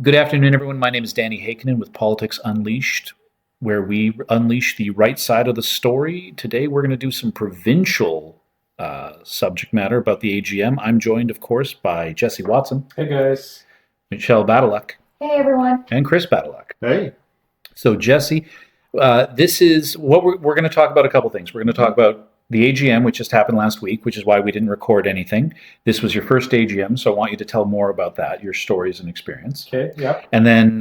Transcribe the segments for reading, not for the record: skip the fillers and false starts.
Good afternoon, everyone. My name is Danny Hakinen with Politics Unleashed, where we unleash the right side of the story. Today, we're going to do some provincial subject matter about the AGM. I'm joined, of course, by Jesse Watson, Hey guys. Michelle Badalek, Hey everyone. and Chris Badalek. Hey. So, Jesse, this is what we're going to talk about. A couple things. We're going to talk about the AGM, which just happened last week, which is why we didn't record anything. This was your first AGM, so I want you to tell more about that, your stories and experience. Okay, yep. And then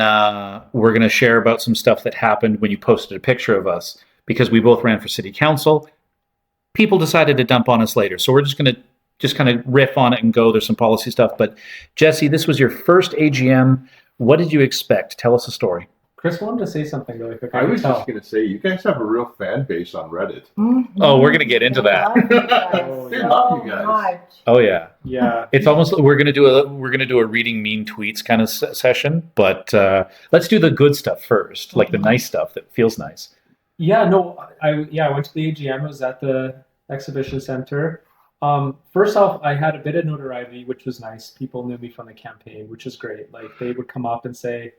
we're going to share about some stuff that happened when you posted a picture of us, because we both ran for city council. People decided to dump on us later, so we're just going to kind of riff on it and go. There's some policy stuff. But Jesse, this was your first AGM. What did you expect? Tell us a story. Chris wanted to say something really quick. I was just going to say, you guys have a real fan base on Reddit. Mm-hmm. Oh, we're going to get into that. They love you guys. Oh yeah, Yeah. it's almost we're going to do a reading mean tweets kind of session. But let's do the good stuff first, like the nice stuff that feels nice. Yeah, no, I went to the AGM. I was at the exhibition center. First off, I had a bit of notoriety, which was nice. People knew me from the campaign, which was great. Like, they would come up and say,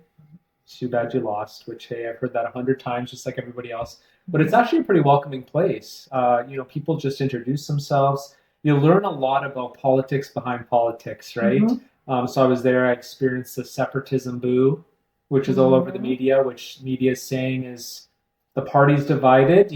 "It's too bad you lost," which, hey, I've heard that 100 times, just like everybody else. But it's actually a pretty welcoming place. People just introduce themselves. You learn a lot about politics behind politics, right? Mm-hmm. So I was there. I experienced the separatism boo, which is all over the media, which media is saying is the party's divided,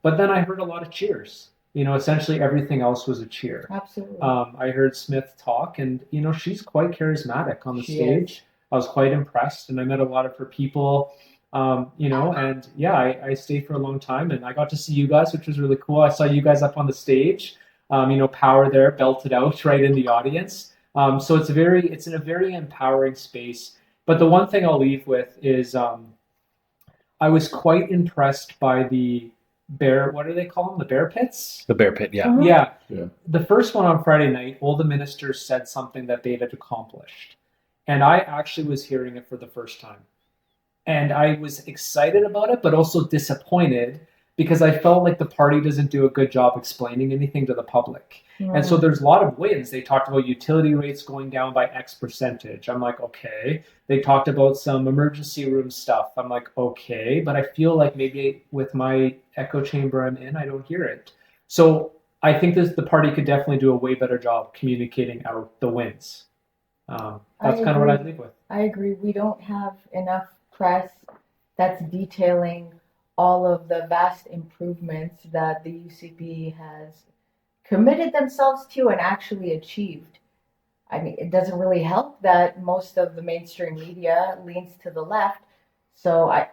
But then I heard a lot of cheers. Essentially everything else was a cheer. Absolutely. I heard Smith talk, and, she's quite charismatic on the She stage. is. I was quite impressed, and I met a lot of her people, and yeah, I stayed for a long time, and I got to see you guys, which was really cool. I saw you guys up on the stage, Power there, belted out right in the audience. So it's in a very empowering space. But the one thing I'll leave with is I was quite impressed by the what do they call them? The bear pits? The bear pit, yeah. Mhm. Yeah. Yeah. The first one on Friday night, all the ministers said something that they had accomplished. And I actually was hearing it for the first time. And I was excited about it, but also disappointed, because I felt like the party doesn't do a good job explaining anything to the public. And so there's a lot of wins. They talked about utility rates going down by X percentage. I'm like, okay. They talked about some emergency room stuff. I'm like, okay. But I feel like maybe with my echo chamber I'm in, I don't hear it. So I think the party could definitely do a way better job communicating the wins. That's kind of what I leave with. I agree. We don't have enough press that's detailing all of the vast improvements that the UCP has committed themselves to and actually achieved. I mean, it doesn't really help that most of the mainstream media leans to the left. So I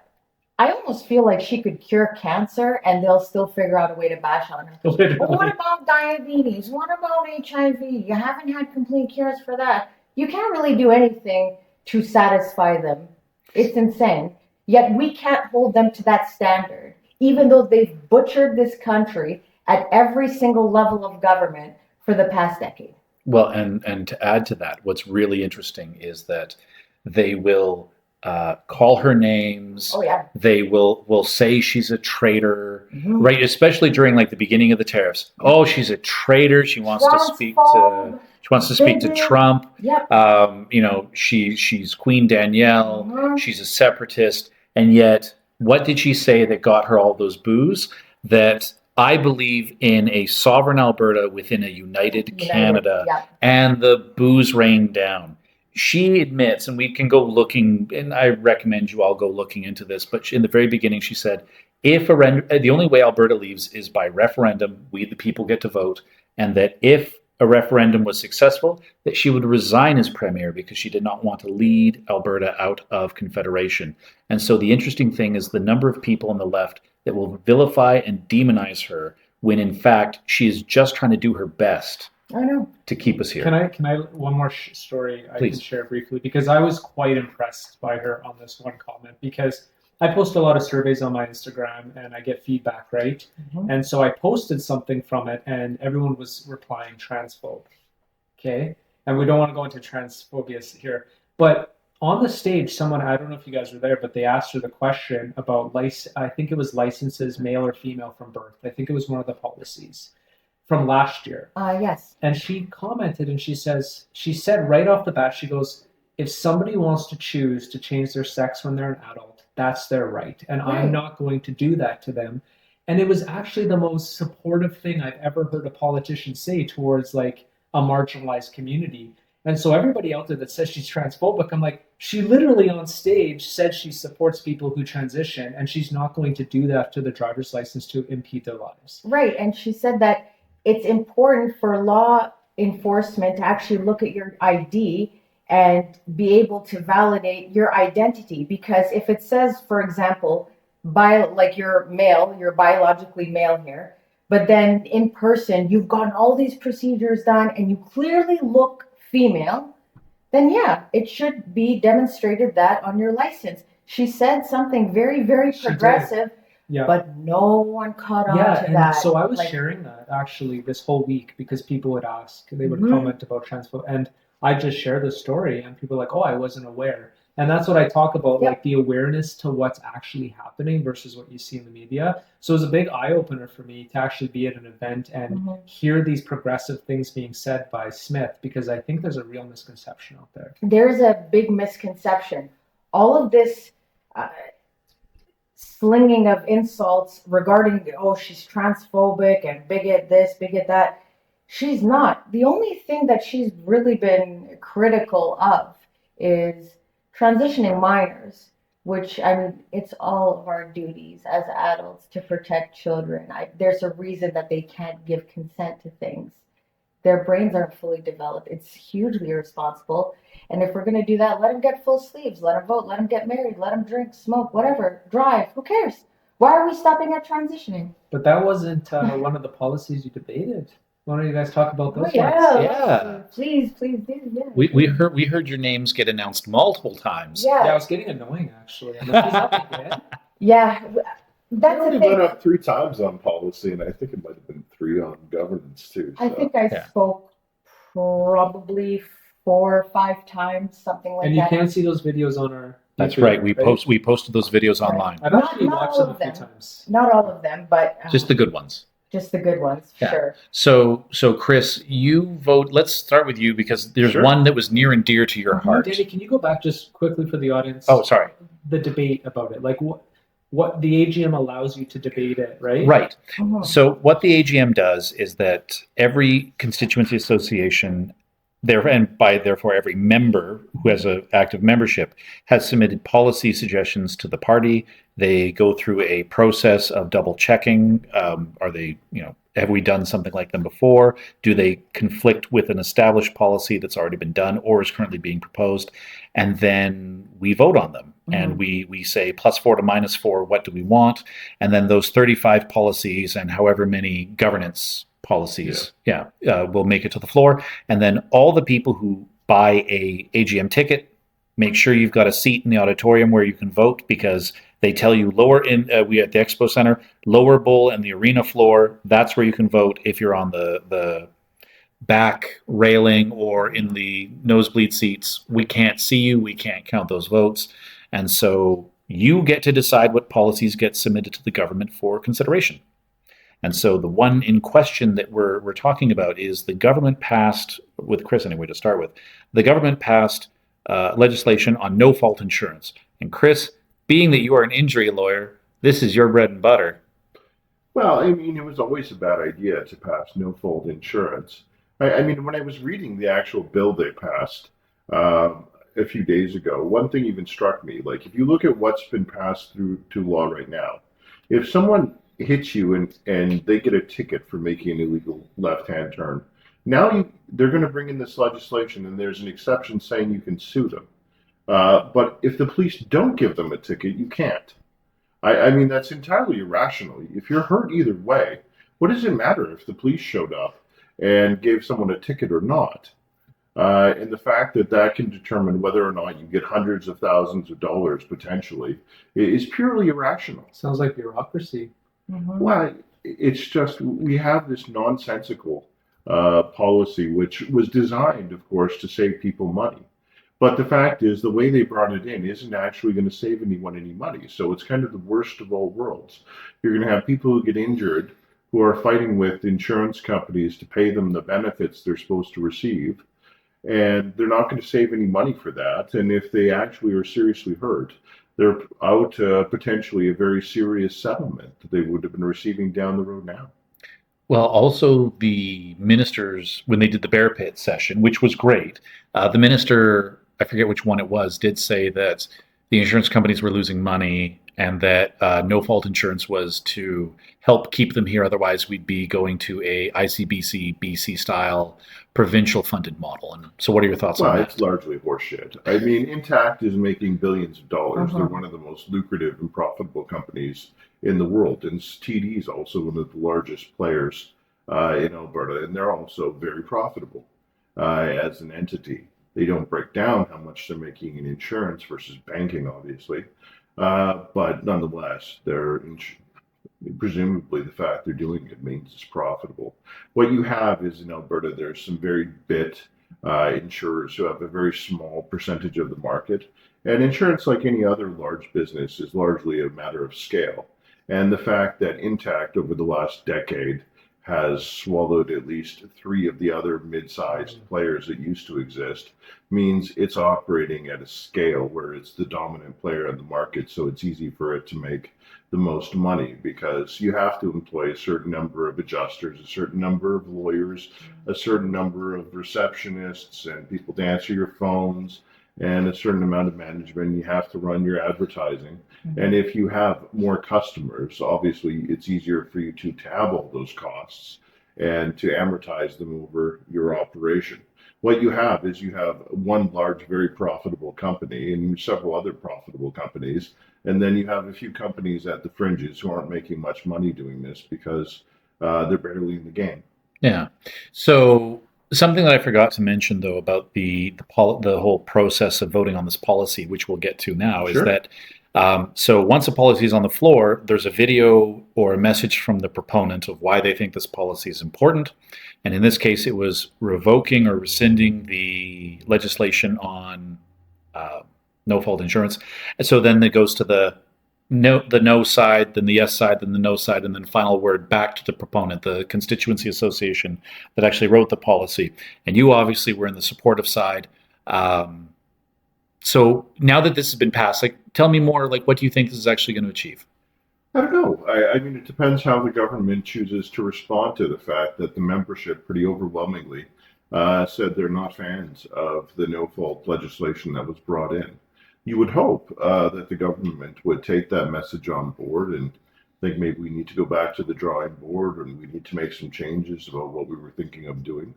almost feel like she could cure cancer and they'll still figure out a way to bash on her. But what about diabetes? What about HIV? You haven't had complete cures for that. You can't really do anything to satisfy them. It's insane. Yet we can't hold them to that standard, even though they've butchered this country at every single level of government for the past decade. Well, and to add to that, what's really interesting is that they will call her names. Oh yeah. They will say she's a traitor, Mhm. right? Especially during like the beginning of the tariffs. Oh, she's a traitor. She wants to speak to Trump. Yep. She's Queen Danielle. Mhm. She's a separatist. And yet, what did she say that got her all those boos? That I believe in a sovereign Alberta within a united Canada, Yeah. and the boos rained down. She admits, and we can go looking, and I recommend you all go looking into this, but in the very beginning she said, the only way Alberta leaves is by referendum. We, the people, get to vote, and that if a referendum was successful, that she would resign as premier because she did not want to lead Alberta out of Confederation. And so the interesting thing is the number of people on the left that will vilify and demonize her when in fact she is just trying to do her best I know. to keep us here. Can I one more story I Please. can share briefly, because I was quite impressed by her on this one comment, because I post a lot of surveys on my Instagram and I get feedback, right? Mhm. And so I posted something from it and everyone was replying transphobe. Okay? And we don't want to go into transphobia here. But on the stage, someone, I don't know if you guys were there, but they asked her the question about I think it was licenses, male or female from birth. I think it was one of the policies from last year. Yes. And she commented and she said right off the bat, she goes, if somebody wants to choose to change their sex when they're an adult, that's their right. And Right. I'm not going to do that to them. And it was actually the most supportive thing I've ever heard a politician say towards like a marginalized community. And so everybody out there that says she's transphobic, I'm like, she literally on stage said she supports people who transition, and she's not going to do that to the driver's license to impede their lives. Right. And she said that it's important for law enforcement to actually look at your ID and be able to validate your identity. Because if it says, for example, like you're male, you're biologically male here, but then in person you've gotten all these procedures done and you clearly look female, then yeah, it should be demonstrated that on your license. She said something very, very She did. progressive, Yeah. but no one caught on Yeah, to and that. so I was Like, sharing that actually this whole week because people would ask, they would Mhm. comment about transphobe, and I just share the story, and people are like, "Oh, I wasn't aware." And that's what I talk about, Yep. like the awareness to what's actually happening versus what you see in the media. So it was a big eye opener for me to actually be at an event and Mhm. hear these progressive things being said by Smith, because I think there's a real misconception out there. there's a big misconception. All of this slinging of insults regarding, oh, she's transphobic and bigot this, bigot that. She's not. The only thing that she's really been critical of is transitioning minors, which, I mean, it's all of our duties as adults to protect children. There's a reason that they can't give consent to things. Their brains aren't fully developed. It's hugely irresponsible. And if we're going to do that, let them get full sleeves, let them vote, let them get married, let them drink, smoke, whatever, drive. Who cares? Why are we stopping at transitioning? But that wasn't one of the policies you debated. Why don't you guys talk about those Oh, yeah, ones? Yeah. Please do. Yeah. We heard your names get announced multiple times. Yeah, Yeah. it was getting annoying actually. I'm like, "Is that again?" Yeah. I That's the only thing. went up 3 times on policy, and I think it might have been 3 on governance too. I so. think I Yeah. spoke probably 4 or 5 times, something like And you that. can see those videos on our That's YouTube, right. We posted those videos Right. online. I've Not- actually not watched all them a of few them. times. Not all of them, but Just the good ones. just the good ones, Yeah. sure. So Chris, you vote. Let's start with you because there's Sure. one that was near and dear to your Mhm. heart. Danny, can you go back just quickly for the audience? Oh, sorry. The debate about it, like what the AGM allows you to debate it, right? Right. Mhm. So what the AGM does is that every constituency association, therefore every member who has an active membership has submitted policy suggestions to the party. They go through a process of double checking. Are they, have we done something like them before? Do they conflict with an established policy that's already been done or is currently being proposed? And then we vote on them. And we say +4 to -4, what do we want? And then those 35 policies and however many governance policies, will make it to the floor. And then all the people who buy a AGM ticket, make sure you've got a seat in the auditorium where you can vote, because they tell you we at the Expo Center, lower bowl and the arena floor, that's where you can vote. If you're on the back railing or in the nosebleed seats, we can't see you, we can't count those votes. And so you get to decide what policies get submitted to the government for consideration. And so the one in question that we're talking about is the government passed, with Chris anyway to start with, the government passed legislation on no-fault insurance. And Chris, being that you are an injury lawyer, this is your bread and butter. Well, I mean, it was always a bad idea to pass no-fault insurance. I mean, when I was reading the actual bill they passed a few days ago, one thing even struck me. Like, if you look at what's been passed through to law right now, if someone hits you and they get a ticket for making an illegal left-hand turn, now they're going to bring in this legislation, and there's an exception saying you can sue them. But if the police don't give them a ticket, you can't. I mean, that's entirely irrational. If you're hurt either way, what does it matter if the police showed up and gave someone a ticket or not? And the fact that can determine whether or not you get hundreds of thousands of dollars potentially is purely irrational. Sounds like bureaucracy. Mhm. Well, it's just we have this nonsensical policy, which was designed, of course, to save people money. But the fact is, the way they brought it in isn't actually going to save anyone any money. So it's kind of the worst of all worlds. You're going to have people who get injured who are fighting with insurance companies to pay them the benefits they're supposed to receive. and they're not going to save any money for that. And if they actually are seriously hurt, they're out potentially a very serious settlement that they would have been receiving down the road now. Well, also the ministers, when they did the bear pit session, which was great, the minister, I forget which one it was, did say that the insurance companies were losing money and that no fault insurance was to help keep them here. Otherwise, we'd be going to a ICBC, BC style provincial funded model. And so, what are your thoughts on Well, that? it's largely horseshit. I mean, Intact is making billions of dollars. They're Uh-huh. one of the most lucrative and profitable companies in the world. And TD is also one of the largest players in Alberta, and they're also very profitable as an entity. They don't break down how much they're making in insurance versus banking, obviously. But nonetheless, presumably the fact they're doing it means it's profitable. What you have is in Alberta, there's some very bit insurers who have a very small percentage of the market. And insurance, like any other large business, is largely a matter of scale. And the fact that Intact over the last decade has swallowed at least three of the other mid-sized players that used to exist means it's operating at a scale where it's the dominant player in the market. So it's easy for it to make the most money because you have to employ a certain number of adjusters, a certain number of lawyers, a certain number of receptionists and people to answer your phones, and a certain amount of management. You have to run your advertising. And if you have more customers, obviously it's easier for you to tab all those costs and to amortize them over your operation. What you have is you have one large, very profitable company and several other profitable companies. And then you have a few companies at the fringes who aren't making much money doing this because they're barely in the game. Yeah. So something that I forgot to mention though about the whole process of voting on this policy, which we'll get to now, is Sure. that so once a policy is on the floor, there's a video or a message from the proponent of why they think this policy is important. And in this case, it was revoking or rescinding the legislation on no fault insurance. And so then it goes to the no side, then the yes side, then the no side, and then final word back to the proponent, the constituency association that actually wrote the policy. And you obviously were in the supportive side. So now that this has been passed, like, tell me more. Like, what do you think this is actually going to achieve? I don't know. I mean, it depends how the government chooses to respond to the fact that the membership pretty overwhelmingly said they're not fans of the no fault legislation that was brought in. You would hope that the government would take that message on board and think maybe we need to go back to the drawing board and we need to make some changes about what we were thinking of doing.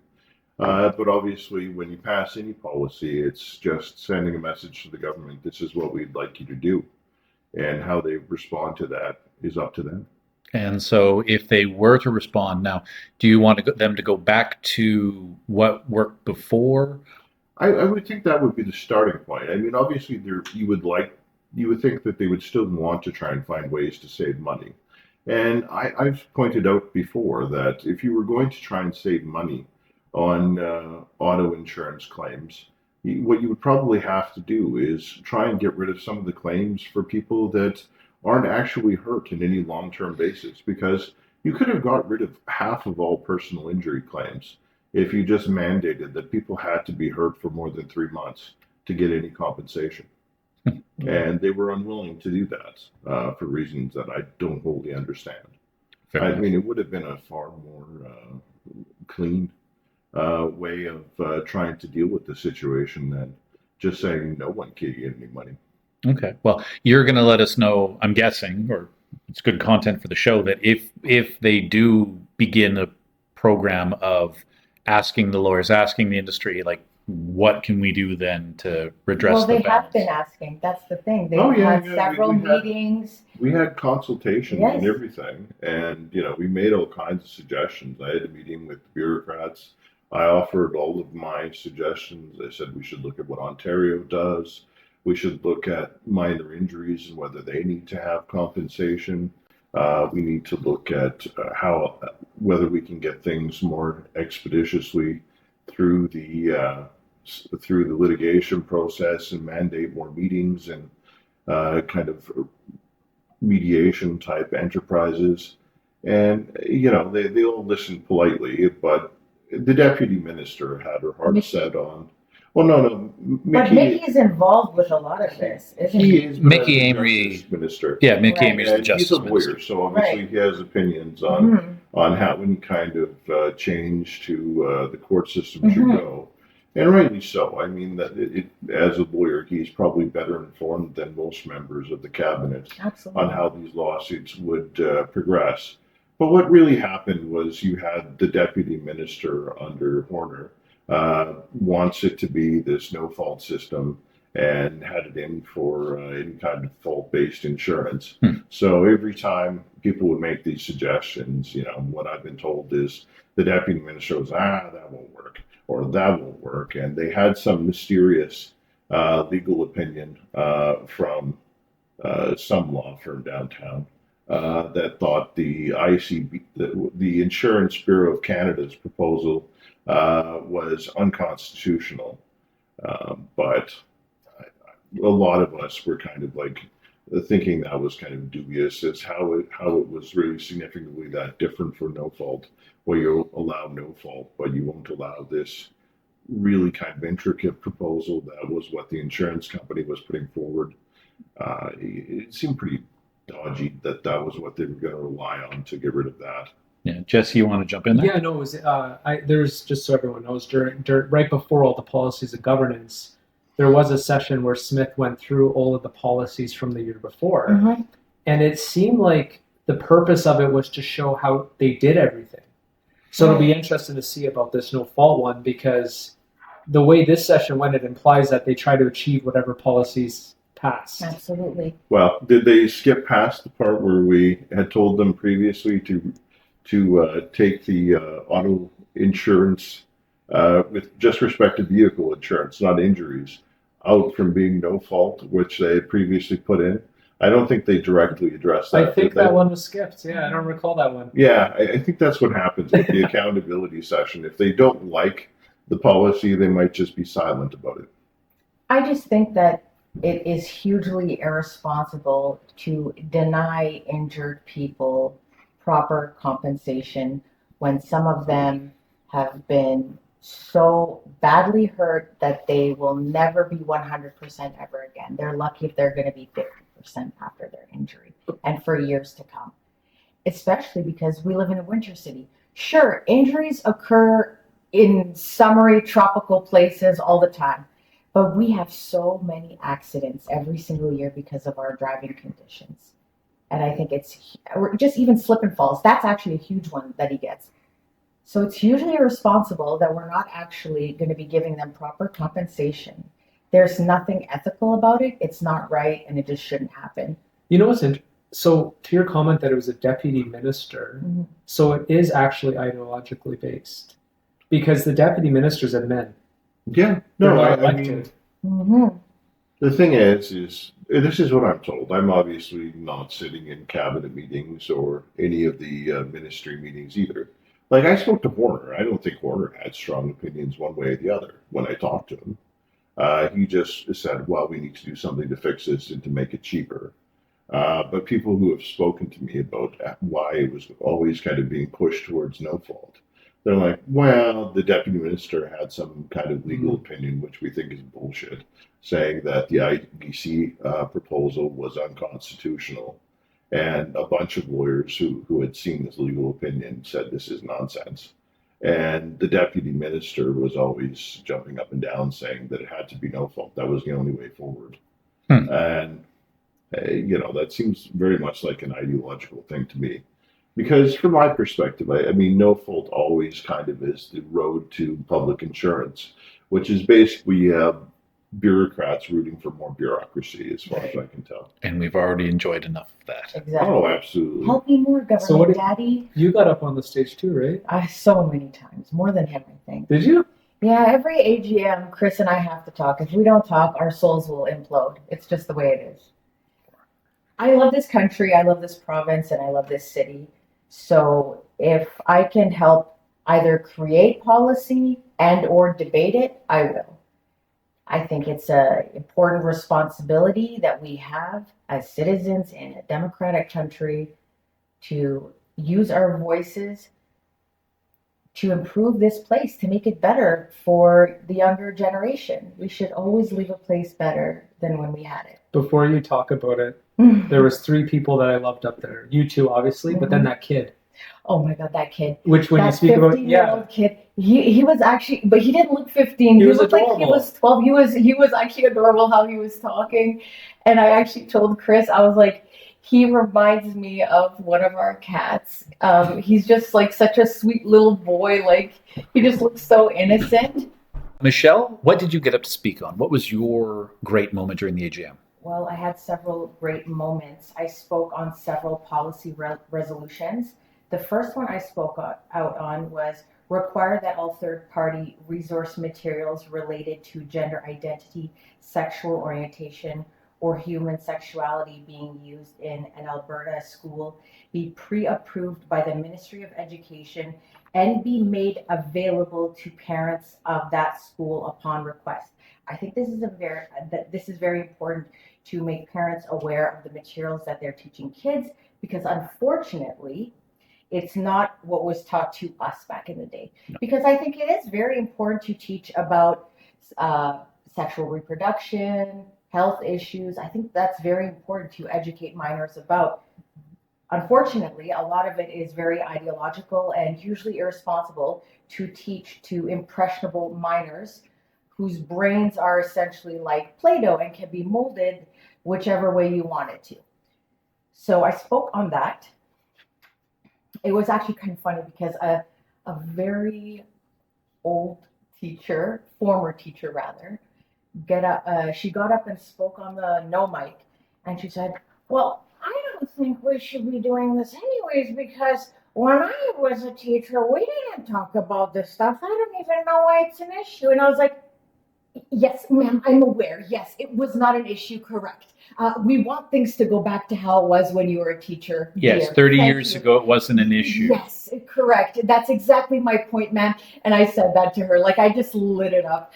But obviously, when you pass any policy, it's just sending a message to the government, this is what we'd like you to do. And how they respond to that is up to them. And so, if they were to respond now, do you want them to go back to what worked before? I would think that would be the starting point. I mean, obviously, you would think that they would still want to try and find ways to save money. And I've pointed out before that if you were going to try and save money on auto insurance claims, what you would probably have to do is try and get rid of some of the claims for people that aren't actually hurt in any long-term basis, because you could have got rid of half of all personal injury claims if you just mandated that people had to be hurt for more than 3 months to get any compensation. And they were unwilling to do that for reasons that I don't wholly understand. Fair I enough. mean, it would have been a far more clean way of trying to deal with the situation than just saying no one can get any money. Okay. Well, you're going to let us know, I'm guessing, or it's good content for the show, that if they do begin a program of asking the lawyers, asking the industry, like, what can we do then to redress Well, the they have balance? been asking. That's the thing. They've Oh, yeah, had yeah, several we had- meetings. We had consultations Yes. and everything, and we made all kinds of suggestions. I had a meeting with the bureaucrats. I offered all of my suggestions. I said we should look at what Ontario does. We should look at minor injuries and whether they need to have compensation. We need to look at whether we can get things more expeditiously through the litigation process and mandate more meetings and kind of mediation type enterprises. And they all listen politely, but the deputy minister had her heart Mickey. set on. Well, no, But Mickey is involved with a lot of this, isn't he he? is Mickey as the Amory- justice minister. Yeah, Mickey Right. Amory's the And he's justice a minister. lawyer, so obviously Right. he has opinions on Mhm. how any kind of change to the court system should Mhm. go. And rightly so. I mean, that as a lawyer, he's probably better informed than most members of the cabinet Absolutely. on how these lawsuits would progress. But what really happened was you had the deputy minister under Horner wants it to be this no-fault system and had it in for any kind of fault-based insurance. So every time people would make these suggestions, what I've been told is the deputy minister was, that won't work, or that won't work. And they had some mysterious legal opinion from some law firm downtown that thought the ICB, the Insurance Bureau of Canada's proposal was unconstitutional. But a lot of us were kind of like thinking that was kind of dubious as how it was really significantly that different for no fault, where you allow no fault, but you won't allow this really kind of intricate proposal that was what the insurance company was putting forward. It seemed pretty dodgy that was what they were going to rely on to get rid of that. Yeah, Jesse, you want to jump in there? Yeah, no, it was. There's, just so everyone knows, during right before all the policies of governance, there was a session where Smith went through all of the policies from the year before, Mhm. and it seemed like the purpose of it was to show how they did everything. So it'll be interesting to see about this no fault one, because the way this session went, it implies that they try to achieve whatever policies passed. Absolutely. Well, did they skip past the part where we had told them previously to take the auto insurance with just respect to vehicle insurance, not injuries, out from being no fault, which they had previously put in? I don't think they directly addressed that. I think that one was skipped. Yeah, I don't recall that one. Yeah, I think that's what happens with the accountability session. If they don't like the policy, they might just be silent about it. I just think that it is hugely irresponsible to deny injured people proper compensation when some of them have been so badly hurt that they will never be 100% ever again. They're lucky if they're going to be 50% after their injury and for years to come, especially because we live in a winter city. Sure, injuries occur in summery tropical places all the time, but we have so many accidents every single year because of our driving conditions. And I think it's just even slip and falls. That's actually a huge one that he gets. So it's hugely irresponsible that we're not actually going to be giving them proper compensation. There's nothing ethical about it. It's not right, and it just shouldn't happen. You know what's interesting? So to your comment that it was a deputy minister, so it is actually ideologically based, because the deputy ministers are men. Yeah, They're no, not I mean, Mm-hmm. the thing is this is what I'm told. I'm obviously not sitting in cabinet meetings or any of the ministry meetings either. Like, I spoke to Horner. I don't think Horner had strong opinions one way or the other when I talked to him. He just said, well, we need to do something to fix this and to make it cheaper. But people who have spoken to me about why it was always kind of being pushed towards no fault, they're like, well, the deputy minister had some kind of legal opinion, which we think is bullshit, saying that the IBC proposal was unconstitutional. And a bunch of lawyers who had seen this legal opinion said this is nonsense. And the deputy minister was always jumping up and down saying that it had to be no fault. That was the only way forward. And, that seems very much like an ideological thing to me. Because from my perspective, I mean, no fault always kind of is the road to public insurance, which is basically bureaucrats rooting for more bureaucracy, as far as I can tell. And we've already enjoyed enough of that. Exactly. Oh, absolutely. Help me more, government So what daddy. You got up on the stage too, right? So many times, more than him, I think. Did you? Yeah, every AGM, Chris and I have to talk. If we don't talk, our souls will implode. It's just the way it is. I love this country, I love this province, and I love this city. So if I can help either create policy and or debate it, I will. I think it's an important responsibility that we have as citizens in a democratic country to use our voices to improve this place, to make it better for the younger generation. We should always leave a place better than when we had it. Before you talk about it, there was 3 people that I loved up there. You two, obviously, but then that kid. Oh my God, that kid. Which when you That speak about 15-year-old kid, he was actually, but he didn't look 15. He was looked like he adorable. was 12. He was actually adorable how he was talking. And I actually told Chris, I was like, he reminds me of one of our cats. He's just like such a sweet little boy. Like he just looks so innocent. Michelle, what did you get up to speak on? What was your great moment during the AGM? Well, I had several great moments. I spoke on several policy resolutions. The first one I spoke out on was require that all third-party resource materials related to gender identity, sexual orientation, or human sexuality being used in an Alberta school be pre-approved by the Ministry of Education and be made available to parents of that school upon request. I think this is very important to make parents aware of the materials that they're teaching kids, because unfortunately, it's not what was taught to us back in the day. No. Because I think it is very important to teach about sexual reproduction, health issues. I think that's very important to educate minors about. Unfortunately, a lot of it is very ideological and usually irresponsible to teach to impressionable minors whose brains are essentially like Play-Doh and can be molded whichever way you want it to. So I spoke on that. It was actually kind of funny because a very old teacher, former teacher rather, she got up and spoke on the no mic, and she said, well, I don't think we should be doing this anyways, because when I was a teacher, we didn't talk about this stuff. I don't even know why it's an issue. And I was like, yes, ma'am, I'm aware. Yes, it was not an issue, correct. We want things to go back to how it was when you were a teacher. Yes, dear. 30 Thank years you. ago, it wasn't an issue. Yes, correct. That's exactly my point, ma'am. And I said that to her. Like, I just lit it up.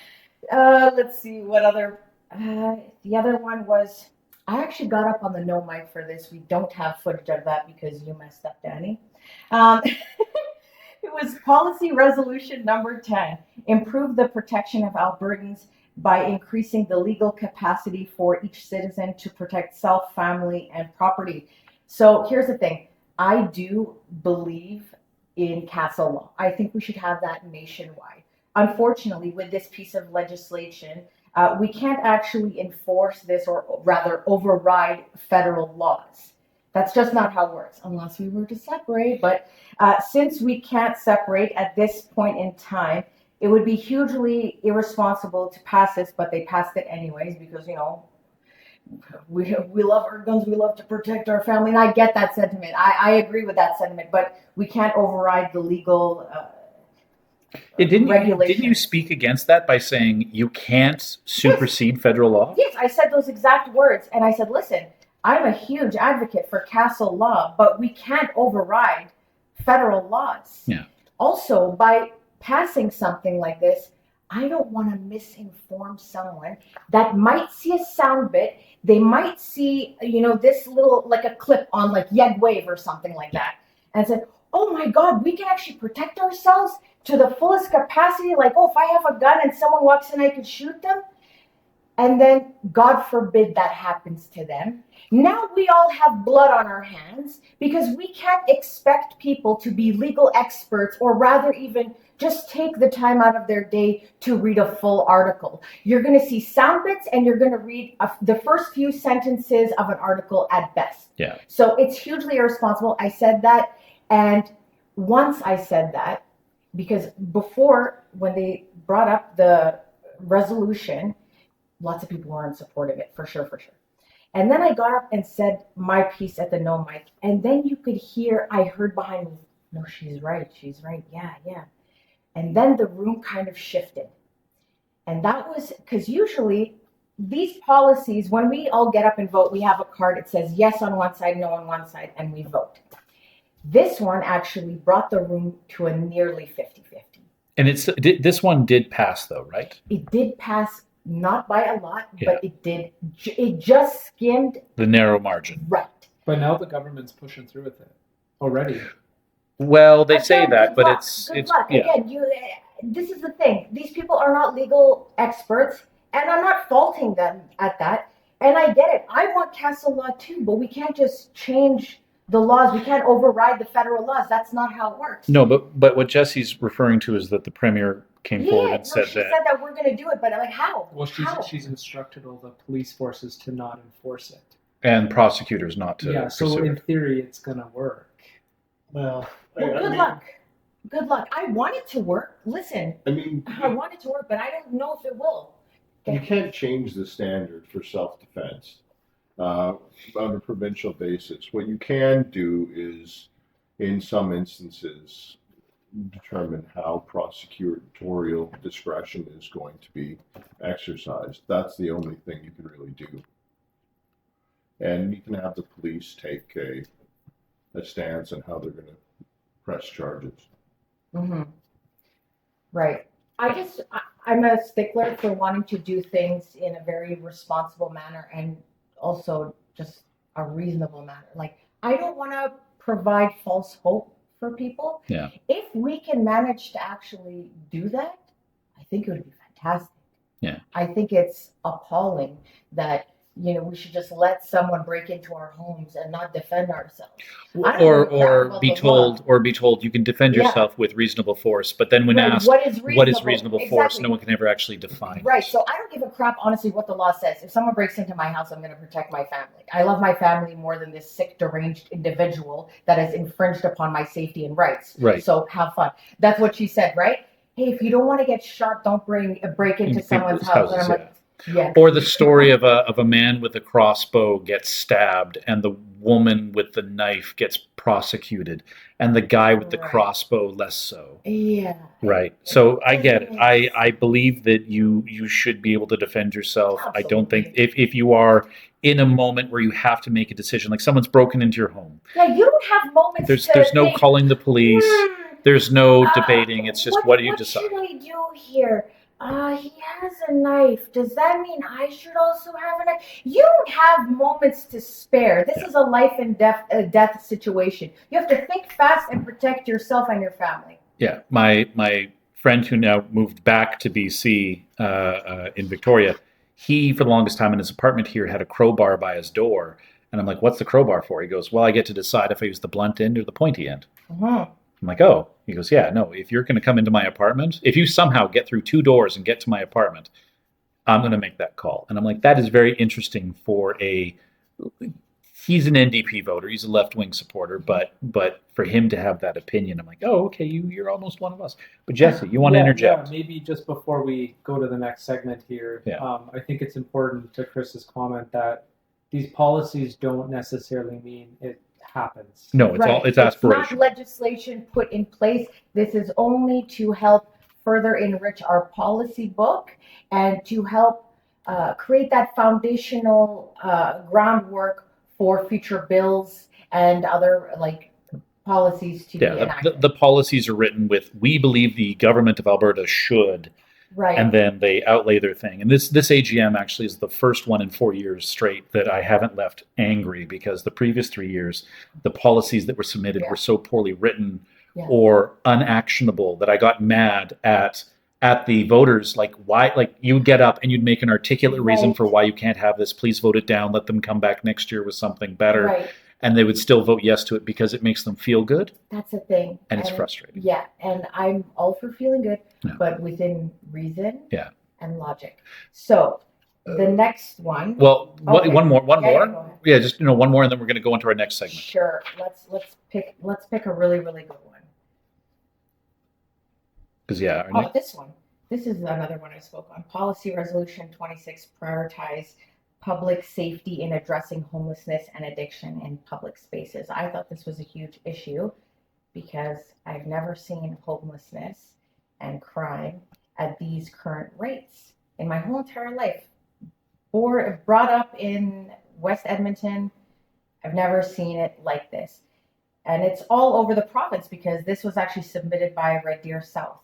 Let's see, what other... the other one was... I actually got up on the no mic for this. We don't have footage of that because you messed up, Danny. It was policy resolution number 10. Improve the protection of Albertans by increasing the legal capacity for each citizen to protect self, family, and property. So here's the thing. I do believe in castle law. I think we should have that nationwide. Unfortunately, with this piece of legislation, we can't actually enforce this, or rather override federal laws. That's just not how it works, unless we were to separate. But since we can't separate at this point in time, it would be hugely irresponsible to pass this, but they passed it anyways because, you know, we love our guns, we love to protect our family, and I get that sentiment. I agree with that sentiment, but we can't override the legal regulations. Didn't you speak against that by saying you can't supersede federal law? Yes, I said those exact words, and I said, listen, I'm a huge advocate for castle law, but we can't override federal laws. Yeah. Also, by passing something like this, I don't want to misinform someone that might see a sound bit. They might see, you know, this little, like a clip on like Yeg Wave or something like that, and said, oh my God, we can actually protect ourselves to the fullest capacity. Like, oh, if I have a gun and someone walks in, I can shoot them. And then, God forbid that happens to them. Now we all have blood on our hands because we can't expect people to be legal experts, or rather even just take the time out of their day to read a full article. You're going to see sound bits and you're going to read the first few sentences of an article at best. Yeah. So it's hugely irresponsible. I said that. And once I said that, because before, when they brought up the resolution, lots of people were in support of it, for sure. And then I got up and said my piece at the no mic. And then you could hear, I heard behind me, no, she's right. Yeah. And then the room kind of shifted. And that was because usually these policies, when we all get up and vote, we have a card. It says yes on one side, no on one side, and we vote. This one actually brought the room to a nearly 50-50. And this one did pass, though, right? It did pass, not by a lot, but it did. It just skimmed the narrow margin. Right. But now the government's pushing through with it already. Well, they say Again, that, good but luck. it's Good luck. yeah. Again, this is the thing. These people are not legal experts, and I'm not faulting them at that. And I get it. I want castle law too, but we can't just change the laws. We can't override the federal laws. That's not how it works. No, but what Jesse's referring to is that the premier came forward Yeah, and no, said she that. said that we're going to do it, but I'm like, how? Well, How? she's instructed all the police forces to not enforce it. And prosecutors not to Yeah, so pursue in it. theory, it's gonna work. Well, Well, good luck. Good luck. I want it to work. Listen, I mean, I want it to work, but I don't know if it will. you can't change the standard for self-defense on a provincial basis. What you can do is, in some instances, determine how prosecutorial discretion is going to be exercised. That's the only thing you can really do. And you can have the police take a stance on how they're going to press charges. Mm-hmm. Right. I'm a stickler for wanting to do things in a very responsible manner and also just a reasonable manner. Like, I don't want to provide false hope for people. Yeah. If we can manage to actually do that, I think it would be fantastic. Yeah. I think it's appalling that, we should just let someone break into our homes and not defend ourselves. Or be told you can defend yourself with reasonable force, but then when asked what is reasonable exactly. force, no one can ever actually define Right. it. So I don't give a crap, honestly, what the law says. If someone breaks into my house, I'm going to protect my family. I love my family more than this sick, deranged individual that has infringed upon my safety and rights. Right. So have fun. That's what she said, right? Hey, if you don't want to get sharp, don't break into someone's house. And I'm like, yeah. Or the story of a man with a crossbow gets stabbed and the woman with the knife gets prosecuted and the guy with the crossbow less so. Yeah. Right. So I get it. I believe that you should be able to defend yourself. Absolutely. I don't think if you are in a moment where you have to make a decision, like someone's broken into your home. Yeah, you don't have moments. There's no calling the police. There's no debating. It's just what do you decide? What should I do here? He has a knife. Does that mean I should also have a knife? You don't have moments to spare. This is a life and death situation. You have to think fast and protect yourself and your family. Yeah, my friend who now moved back to BC in Victoria, he for the longest time in his apartment here had a crowbar by his door, and I'm like, "What's the crowbar for?" He goes, "Well, I get to decide if I use the blunt end or the pointy end." Mm-hmm. I'm like, "Oh." He goes, "Yeah, no. If you're going to come into my apartment, if you somehow get through two doors and get to my apartment, I'm going to make that call." And I'm like, "That is very interesting for a." He's an NDP voter. He's a left-wing supporter, but for him to have that opinion, I'm like, oh, okay, you're almost one of us. But Jesse, you want to interject? Yeah, maybe just before we go to the next segment here, I think it's important to Chris's comment that these policies don't necessarily mean it happens. No, it's aspirational. It's not legislation put in place. This is only to help further enrich our policy book and to help create that foundational groundwork for future bills and other policies to be enacted. The policies are written with, we believe the government of Alberta should, right, and then they outlay their thing. And this AGM actually is the first one in 4 years straight that I haven't left angry, because the previous 3 years, the policies that were submitted were so poorly written or unactionable that I got mad at the voters. Like, why? Like, you would get up and you'd make an articulate reason for why you can't have this. Please vote it down. Let them come back next year with something better. Right. And they would still vote yes to it because it makes them feel good. That's the thing. And it's frustrating. Yeah, and I'm all for feeling good, but within reason and logic. So the next one. Well, one more. Yeah, just one more, and then we're going to go into our next segment. Sure. Let's pick a really, really good one. Because this one. This is another one I spoke on. Policy Resolution 26 prioritize public safety in addressing homelessness and addiction in public spaces. I thought this was a huge issue because I've never seen homelessness and crime at these current rates in my whole entire life. Brought up in West Edmonton, I've never seen it like this. And it's all over the province because this was actually submitted by Red Deer South.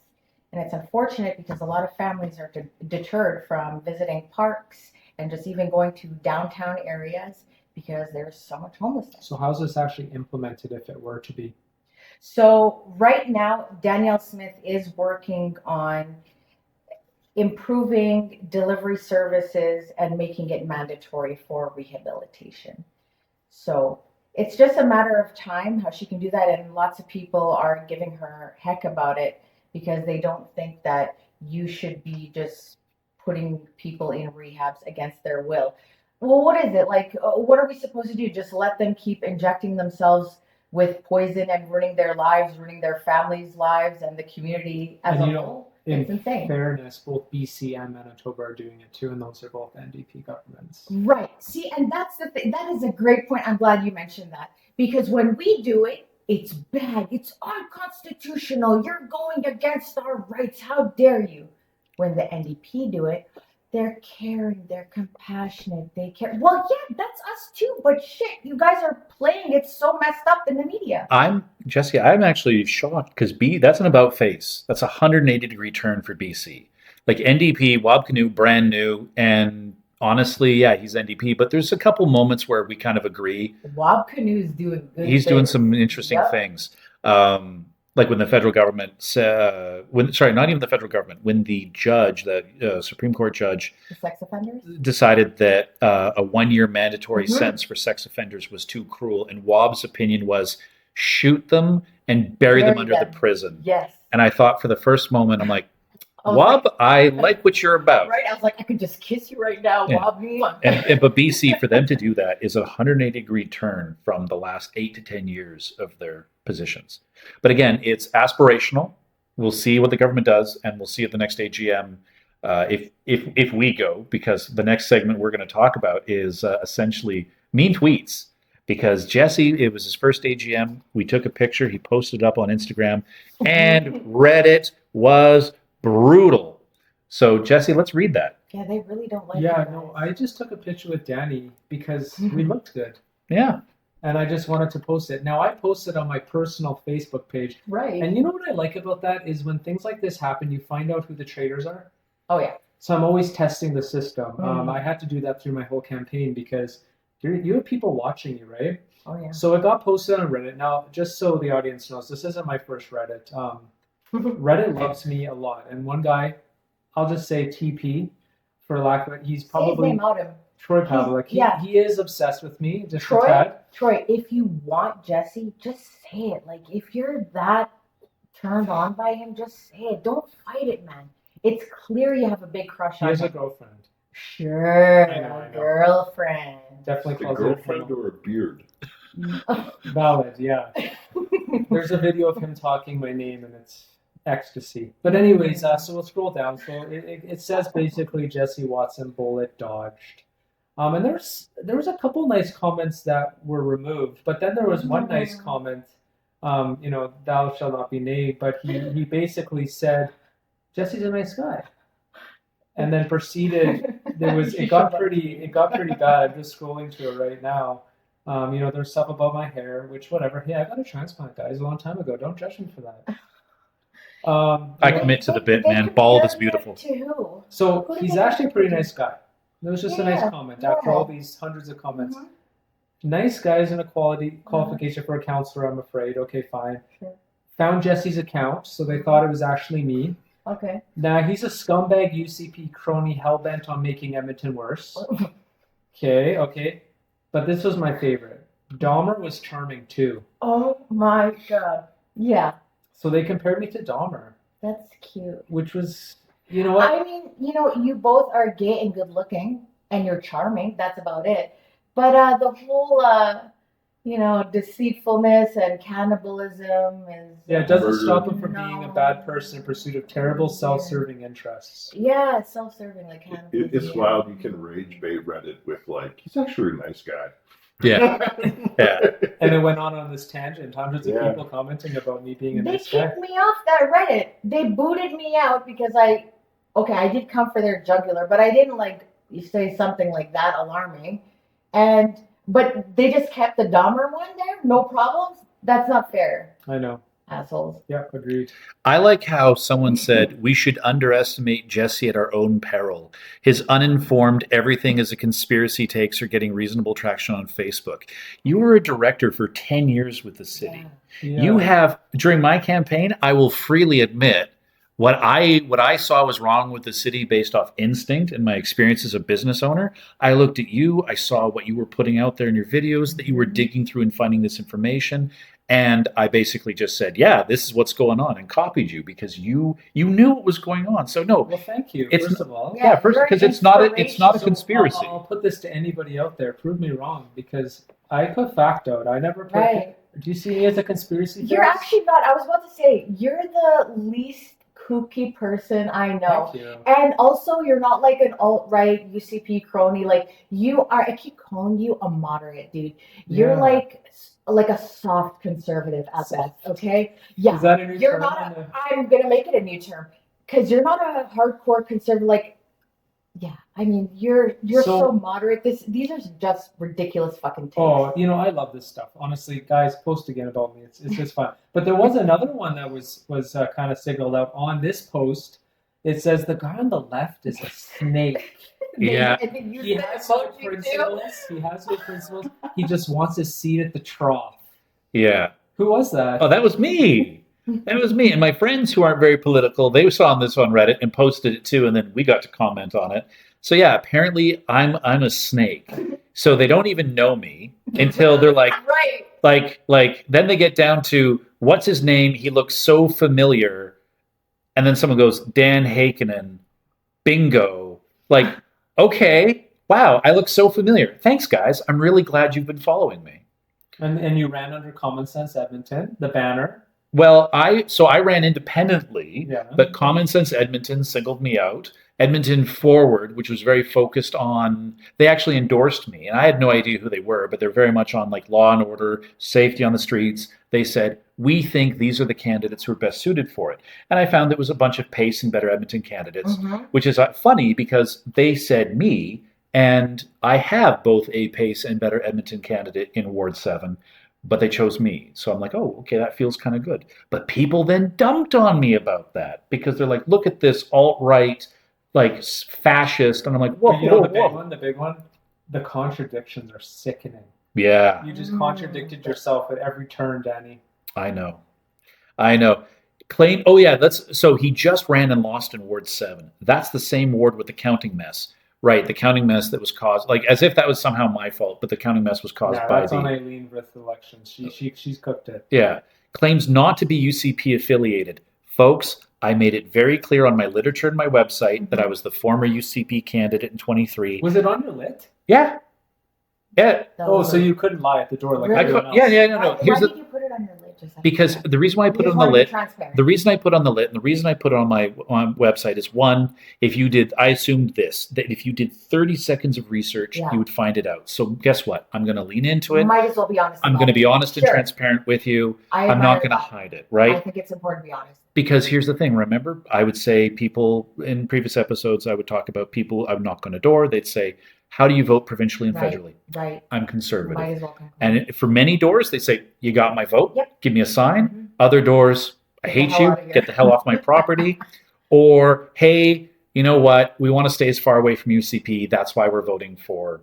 And it's unfortunate because a lot of families are deterred from visiting parks and just even going to downtown areas because there's so much homelessness. So how's this actually implemented if it were to be? So right now, Danielle Smith is working on improving delivery services and making it mandatory for rehabilitation. So it's just a matter of time how she can do that. And lots of people are giving her heck about it because they don't think that you should be just putting people in rehabs against their will. Well, what is it? Like, what are we supposed to do? Just let them keep injecting themselves with poison and ruining their lives, ruining their families' lives and the community as And a whole? in It's insane. fairness, both BC and Manitoba are doing it too, and those are both NDP governments. Right. See, and that's the thing. That is a great point. I'm glad you mentioned that because when we do it, it's bad. It's unconstitutional. You're going against our rights. How dare you? When the NDP do it, they're caring. They're compassionate. They care. Well, yeah, that's us too. But shit, you guys are playing it so messed up in the media. I'm actually shocked because that's an about face. That's a 180-degree turn for BC. Like NDP, Wab Kinew, brand new, and honestly, yeah, he's NDP. But there's a couple moments where we kind of agree. Wab Kinew's doing good. He's doing some interesting Yep. things. Like when the federal government, not even the federal government, when the judge, the Supreme Court judge, The sex offenders. decided that a 1-year mandatory Mhm. sentence for sex offenders was too cruel, and Wab's opinion was shoot them and bury them under the prison. Yes. And I thought for the first moment, I'm like, I was Wab, I like what you're about. Right. I was like, I could just kiss you right now, Yeah. Wab. But BC, for them to do that is a 180-degree turn from the last 8 to 10 years of their positions. But again, it's aspirational. We'll see what the government does, and we'll see at the next AGM if we go, because the next segment we're going to talk about is essentially mean tweets. Because Jesse, it was his first AGM. We took a picture. He posted it up on Instagram, and Reddit was brutal. So Jesse, let's read that. Yeah, they really don't like. Yeah, you no, guys. I just took a picture with Danny because we looked good. Yeah. And I just wanted to post it. Now, I posted on my personal Facebook page. Right. And you know what I like about that is when things like this happen, you find out who the traitors are. Oh yeah. So I'm always testing the system. Mhm. I had to do that through my whole campaign because you have people watching you, right? Oh yeah. So it got posted on Reddit. Now, just so the audience knows, this isn't my first Reddit. Reddit loves me a lot. And one guy, I'll just say TP, for lack of it, he's Say his probably name out him. Troy Pavlik. Yeah. He is obsessed with me, just a Troy. tad. Troy, if you want Jesse, just say it. Like if you're that turned on by him, just say it. Don't fight it, man. It's clear you have a big crush He on has a him. girlfriend. Sure, I know. girlfriend. Definitely A calls it girlfriend or a beard? valid, yeah. There's a video of him talking my name, and it's ecstasy. But anyways, so we'll scroll down. So it says basically Jesse Watson bullet dodged. And there was a couple nice comments that were removed, but then there was one nice comment, thou shalt not be named, but he basically said, Jesse's a nice guy. And then proceeded, it got pretty bad. I'm just scrolling to it right now. There's stuff about my hair, which whatever. Hey, I got a transplant, guys, a long time ago. Don't judge me for that. I commit to the bit, man. Bald is beautiful. To who? So Who did he's they actually a compare pretty to? nice guy. It was just a nice Yeah, comment after yeah. all these hundreds of comments. Mhm. Nice guy isn't a qualification for a counselor, I'm afraid. Okay, fine. Sure. Found Jesse's account, so they thought it was actually me. Okay. Now he's a scumbag UCP crony hellbent on making Edmonton worse. Okay. But this was my favorite. Dahmer was charming too. Oh my god. Yeah, So they compared me to Dahmer, that's cute. which was, you know what? I mean, you both are gay and good looking, and you're charming. That's about it. But the whole, deceitfulness and cannibalism is. Yeah, it doesn't Murder. stop him from being a bad person in pursuit of terrible self-serving interests. Yeah, it's self-serving, like cannibalism. It's wild. You can rage bait Reddit with he's actually a nice guy. Yeah. Yeah. And it went on this tangent. Hundreds of Yeah. people commenting about me being a They nice guy. kicked me off that Reddit. They booted me out because I did come for their jugular, but I didn't say something like that alarming. But they just kept the Dahmer one there, no problems. That's not fair. I know. Assholes. Yeah, agreed. I like how someone said we should underestimate Jesse at our own peril. His uninformed everything is a conspiracy takes are getting reasonable traction on Facebook. You were a director for 10 years with the city. Yeah. You have, during my campaign, I will freely admit what I saw was wrong with the city based off instinct and my experience as a business owner. I looked at you, I saw what you were putting out there in your videos, that you were digging through and finding this information. And I basically just said, yeah, this is what's going on, and copied you because you knew what was going on. So no, Well, thank you. It's- First of all, yeah, first you're because it's not a inspirational. conspiracy. I'll put this to anybody out there. Prove me wrong, because I put fact out. I never put. Right. Do you see me as a conspiracy You're theorist? actually not. I was about to say, you're the least kooky person I know. Thank you. And also, you're not like an alt-right UCP crony. Like, you are, I keep calling you a moderate, dude. You're Yeah. like a soft conservative at best, okay? Yeah. Is that a new You're term? not I'm going to make it a new term. Because you're not a hardcore conservative. Like, yeah. I mean, you're so moderate. These are just ridiculous fucking takes. Oh, I love this stuff. Honestly, guys, post again about me. It's just fun. But there was another one that was kind of signaled out on this post. It says the guy on the left is a snake. Yeah. And then you He said has no emoji too. principles. He has no principles. He just wants a seat at the trough. Yeah. Who was that? Oh, that was me. That was me. And my friends who aren't very political, they saw this on Reddit and posted it too, and then we got to comment on it. So yeah, apparently I'm a snake. So they don't even know me until they're like, Right. then they get down to what's his name? He looks so familiar. And then someone goes, Dan Hakenen, bingo. Like, okay, wow, I look so familiar. Thanks, guys. I'm really glad you've been following me. And you ran under Common Sense Edmonton, the banner. Well, I ran independently, Yeah. but Common Sense Edmonton singled me out. Edmonton Forward, which was very focused on, they actually endorsed me, and I had no idea who they were, but they're very much on like law and order, safety on the streets. They said, we think these are the candidates who are best suited for it. And I found there was a bunch of Pace and Better Edmonton candidates, which is funny because they said me, and I have both a Pace and Better Edmonton candidate in Ward 7. But they chose me. So I'm like, oh, okay, that feels kind of good. But people then dumped on me about that because they're like, look at this alt-right, like fascist. And I'm like, whoa, But whoa. the big one, the contradictions are sickening. Yeah, You just contradicted yourself at every turn, Danny. I know. Claim, oh yeah, so he just ran and lost in Ward 7. That's the same ward with the counting mess. Right, the counting mess that was caused, like as if that was somehow my fault, but the counting mess was caused by that's on Eileen with elections. She's cooked it. Yeah. Claims not to be UCP affiliated. Folks, I made it very clear on my literature and my website that I was the former UCP candidate in 23. Was it on your lit? Yeah. Yeah. Oh, so you couldn't lie at the door like Really? everyone else. Yeah, no. Why did you put it on your lid? Just like Because that? the reason why I put You it just on the wanna be lit, transparent. the reason I put on the lit, and the reason I put it on my website is one, I assumed that if you did 30 seconds of research, Yeah. you would find it out. So guess what? I'm going to lean into it. Might as well be honest. I'm going to be honest and transparent with you. I'm not going to hide it, right? I think it's important to be honest. Because here's the thing, remember, I would say people in previous episodes, I would talk about people I've knocked on a door. They'd say, how do you vote provincially and Right. federally? Right. I'm conservative. Might as well. And for many doors, they say, you got my vote? Yep. Give me a sign. Mhm. Other doors, I Get the hate hell you. outta here. Get the hell off my property. Or, hey, you know what? We want to stay as far away from UCP. That's why we're voting for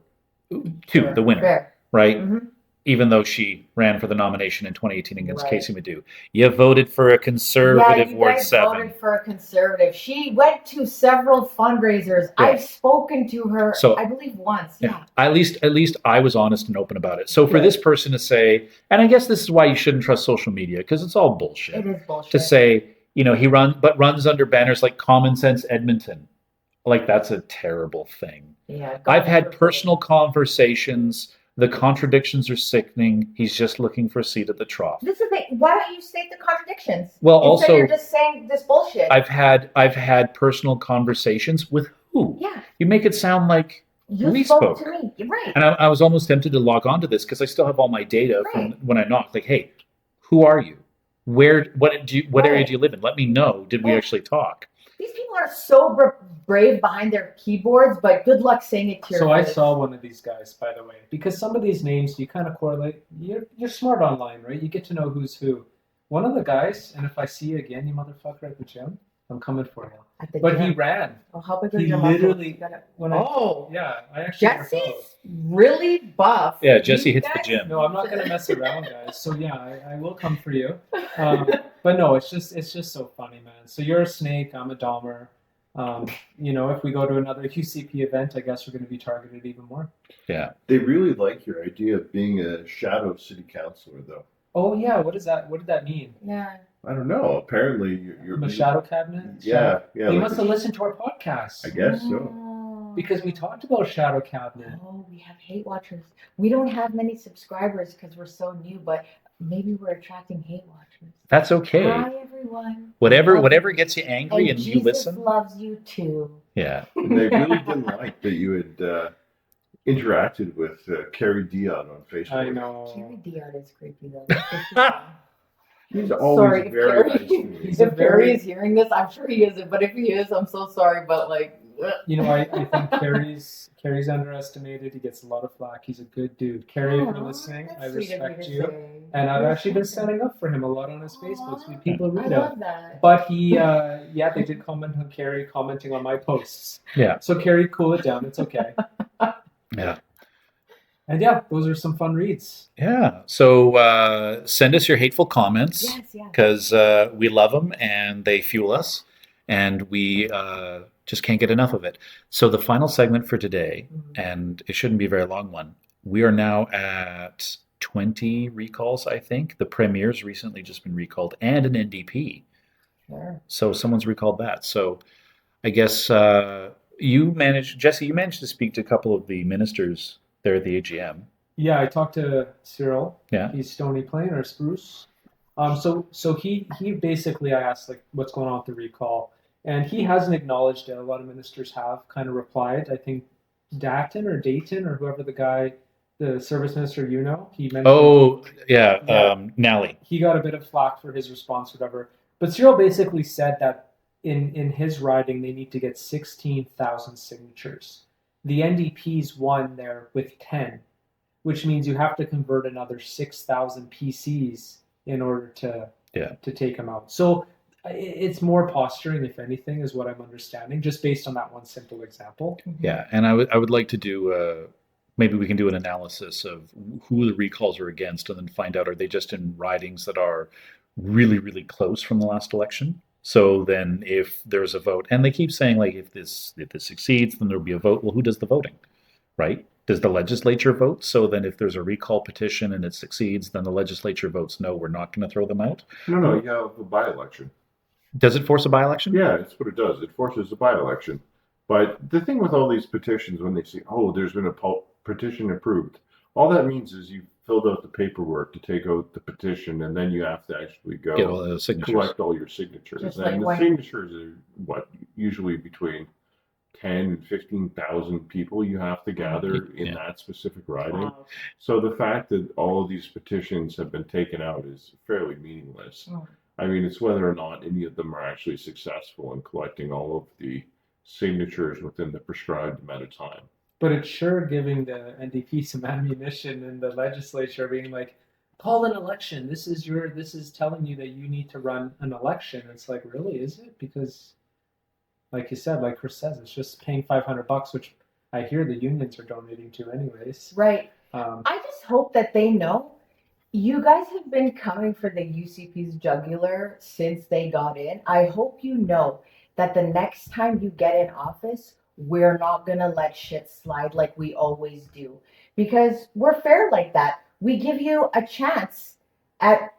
Fair. the winner, Fair. right? Mhm. Even though she ran for the nomination in 2018 against Right. Casey Madu. You voted for a conservative Yeah, you Ward guys 7. voted for a conservative. She went to several fundraisers. Yeah. I've spoken to her, So- I believe once. Yeah. At least I was honest and open about it. So for Yeah. this person to say, and I guess this is why you shouldn't trust social media, because it's all bullshit. It is bullshit. To say, he runs under banners like Common Sense Edmonton. Like that's a terrible thing. Yeah. I've had personal conversations. The contradictions are sickening. He's just looking for a seat at the trough. This is the thing. Why don't you state the contradictions? Well, Instead also, you're just saying this bullshit. I've had personal conversations with who? Yeah. You make it sound like You we spoke spoke. to me. You're right. And I was almost tempted to log on to this because I still have all my data from Right. when I knocked. Like, hey, who are you? What area Right. do you live in? Let me know. Did we Yeah. actually talk? These people are so brave behind their keyboards, but good luck saying it to your So I face. saw one of these guys, by the way, because some of these names you kind of correlate. You're smart online, right? You get to know who's who. one of the guys, and if I see you again, you motherfucker, at the gym, I'm coming for you. At the But he gym. ran. Oh, how big are He your muscles? literally, You gotta- when Oh, I actually work out. Jesse's really buff. Yeah, Jesse You hits the guys- gym. No, I'm not gonna mess around, guys. So yeah, I will come for you. But no, it's just so funny, man. So you're a snake, I'm a Dahmer. If we go to another UCP event, I guess we're going to be targeted even more. Yeah. They really like your idea of being a shadow city councilor, though. Oh yeah, what is that? What did that mean? Yeah. I don't know. Apparently, you're I'm a shadow cabinet. Yeah, yeah. They like must have listened to our podcast I guess so. Oh. because we talked about shadow cabinet. Oh, we have hate watchers. We don't have many subscribers because we're so new, but maybe we're attracting hate watchers. That's okay. Hi, everyone. Whatever Love you. gets you angry and you Jesus listen. loves you too. Yeah. And they really didn't like that you had interacted with Carrie Dion on Facebook. I know. Carrie Dion is creepy though. He's always Sorry, very Carrie. nice to me. He's If a very- Carrie is hearing this, I'm sure he isn't, but if he is, I'm so sorry. But like, I think Carrie's underestimated. He gets a lot of flack. He's a good dude. Carrie, if you're listening, I respect you. And I've actually been standing up for him a lot on his Facebook. So people I read him. love that. But he, they did comment on Carrie commenting on my posts. Yeah. So Carrie, cool it down. It's okay. Yeah. And yeah, those are some fun reads. Yeah. So send us your hateful comments Yes, yeah. because we love them and they fuel us and we just can't get enough of it. So the final segment for today, and it shouldn't be a very long one, we are now at 20 recalls, I think. The Premier's recently just been recalled and an NDP. Sure. So someone's recalled that. So I guess Jesse, you managed to speak to a couple of the ministers there at the AGM. Yeah, I talked to Cyril. Yeah. He's Stony Plain or Spruce. So he basically, I asked like what's going on with the recall, and he hasn't acknowledged it. A lot of ministers have kind of replied. I think Dayton or whoever the guy, the service minister, he mentioned. Oh, yeah, Yeah. Nally. He got a bit of flack for his response, whatever. But Cyril basically said that in his riding they need to get 16,000 signatures. The NDP's won there with 10, which means you have to convert another 6,000 PCs in order to take them out. So it's more posturing, if anything, is what I'm understanding, just based on that one simple example. Yeah, and I would like to do maybe we can do an analysis of who the recalls are against, and then find out, are they just in ridings that are really, really close from the last election? So then if there's a vote, and they keep saying like if this succeeds, then there'll be a vote. Well, who does the voting, right? Does the legislature vote? So then if there's a recall petition and it succeeds, then the legislature votes no, we're not going to throw them out. No, you have a by-election. Does it force a by-election? Yeah, that's what it does. It forces a by-election. But the thing with all these petitions, when they say, oh, there's been a petition approved, all that means is you filled out the paperwork to take out the petition, and then you have to actually go Get all those signatures. collect all your signatures. Just And like the signatures are usually between 10 and 15,000 people you have to gather in that specific riding. Wow. So the fact that all of these petitions have been taken out is fairly meaningless. Oh. I mean, it's whether or not any of them are actually successful in collecting all of the signatures within the prescribed amount of time. But it's sure giving the NDP some ammunition in the legislature, being like, call an election. This is telling you that you need to run an election. It's like, really, is it? Because, like you said, like Chris says, it's just paying $500, which I hear the unions are donating to anyways. Right. I just hope that they know. You guys have been coming for the UCP's jugular since they got in. I hope you know that the next time you get in office, we're not going to let shit slide like we always do. Because we're fair like that. We give you a chance at,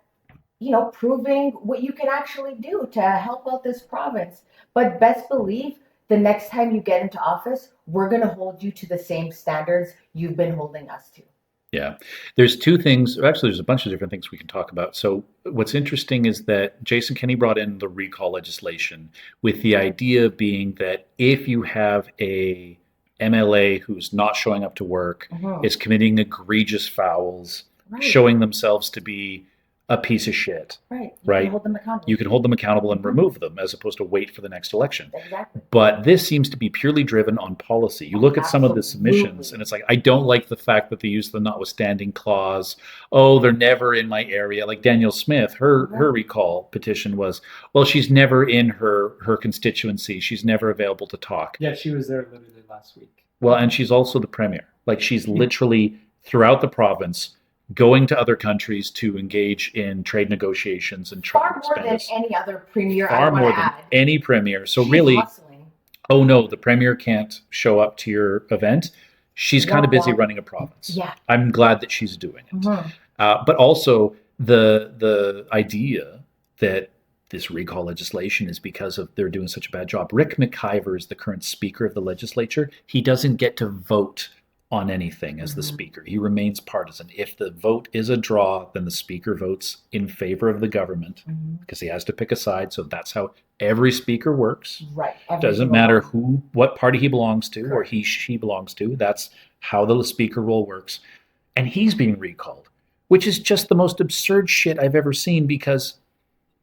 proving what you can actually do to help out this province. But best believe the next time you get into office, we're going to hold you to the same standards you've been holding us to. Yeah, there's two things. Actually, there's a bunch of different things we can talk about. So what's interesting is that Jason Kenney brought in the recall legislation with the idea being that if you have a MLA who's not showing up to work, is committing egregious fouls, showing themselves to be a piece of shit, Right. You Right. can hold them accountable. you can hold them accountable and Mhm. remove them as opposed to wait for the next election. Exactly. But this seems to be purely driven on policy. You look at some of the submissions, Absolutely. and it's like, I don't like the fact that they use the notwithstanding clause. Oh, they're never in my area. Like Danielle Smith, her recall petition was, well, she's never in her constituency. She's never available to talk. Yeah, she was there literally last week. Well, and she's also the premier. Like, she's literally throughout the province going to other countries to engage in trade negotiations and trade Far more than expenses. any other premier I Far want more to than add. any premier. So She's really, hustling. oh no, the premier can't show up to your event. She's kind of busy Wah, wah. running a province. Yeah. I'm glad that she's doing it. Mhm. But also the idea that this recall legislation is because of they're doing such a bad job. Rick McIver is the current speaker of the legislature. He doesn't get to vote on anything as the speaker. He remains partisan. If the vote is a draw, then the speaker votes in favor of the government Mhm. because he has to pick a side. So that's how every speaker works. Right. Every Doesn't single matter one. what party he belongs to or Correct. she belongs to. That's how the speaker role works. And he's being recalled, which is just the most absurd shit I've ever seen because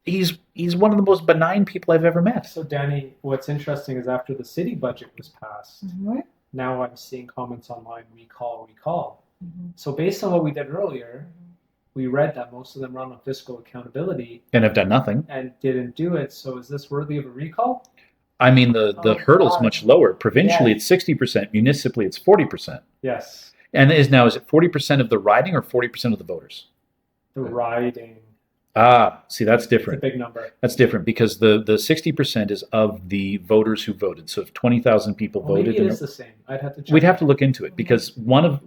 he's one of the most benign people I've ever met. So, Danny, what's interesting is after the city budget was passed, Mhm. now I'm seeing comments online, recall. Mhm. So, based on what we did earlier, we read that most of them run on fiscal accountability And have done nothing. and didn't do it. So, is this worthy of a recall? I mean, the Oh, hurdle's God. much lower. Provincially, Yes. it's 60%. Municipally, it's 40%. Yes. And is it 40% of the riding or 40% of the voters? The riding. See, that's It's a different. big number. That's different because the 60% is of the voters who voted. So if 20,000 people Well, voted, maybe it and is the same. I'd have to check. we'd have to look into it because one of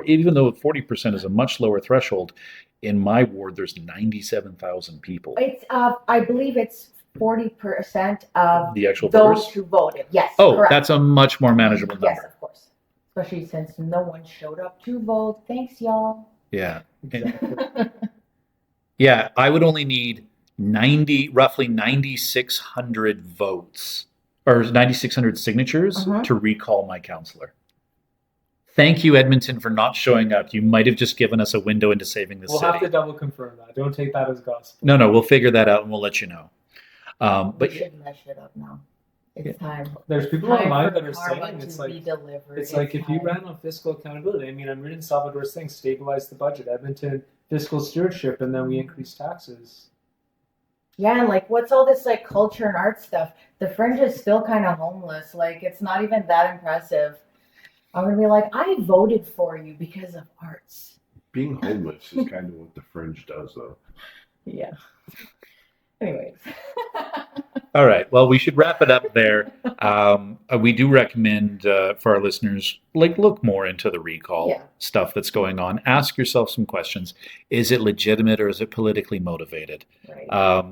even though 40% is a much lower threshold, in my ward there's 97,000 people. It's I believe it's 40% of The actual those voters. who voted. Yes. Oh, correct. that's a much more manageable Yes, number. of course. Especially since no one showed up to vote. Thanks, y'all. Yeah. Exactly. Yeah, I would only need roughly 9,600 votes or 9,600 signatures Mhm. to recall my councillor. Thank you, Edmonton, for not showing up. You might have just given us a window into saving the We'll city. have to double confirm that. Don't take that as gospel. No, we'll figure that out and we'll let you know. We But should mess it up now. It's Yeah. time. There's people Time online for that are karma saying to it's be like delivered. it's like if you time. ran on fiscal accountability. I mean, I'm reading Salvador's thing, stabilize the budget, Edmonton fiscal stewardship, and then we increase taxes. Yeah, and like what's all this like culture and art stuff? The Fringe is still kind of homeless. Like it's not even that impressive. I'm gonna be like, I voted for you because of arts. Being homeless is kind of what the Fringe does, though. Yeah. Anyways. all right, well, we should wrap it up there. We do recommend for our listeners, look more into the recall Yeah. stuff that's going on. Ask yourself some questions. Is it legitimate or is it politically motivated? Right.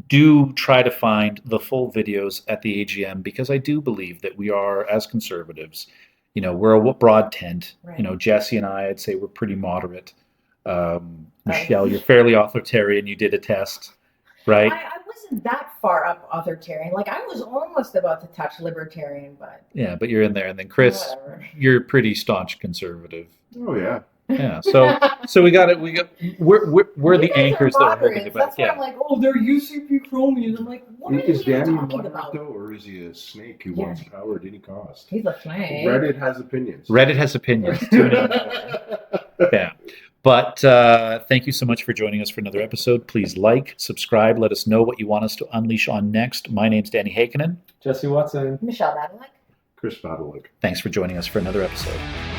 Do try to find the full videos at the AGM because I do believe that we are, as conservatives, we're a broad tent. Right. Jesse and I'd say we're pretty moderate. Michelle, you're fairly authoritarian. You did a test, right? I wasn't that far up authoritarian. Like I was almost about to touch libertarian, but Yeah, but you're in there. And then Chris, whatever. you're pretty staunch conservative. Oh yeah. Yeah. So we're You the guys are anchors that are holding moderates. it That's back. why Yeah. I'm like, oh, they're UCP cronies. I'm like, what are Is you Danny a talking moderate about? though, or is he a snake who Yeah. wants power at any cost? He's a snake. Reddit has opinions. Reddit has opinions. Tune in. Yeah. But thank you so much for joining us for another episode. Please subscribe, let us know what you want us to unleash on next. My name's Danny Hakinen. Jesse Watson. Michelle Badalek. Chris Badalek. Thanks for joining us for another episode.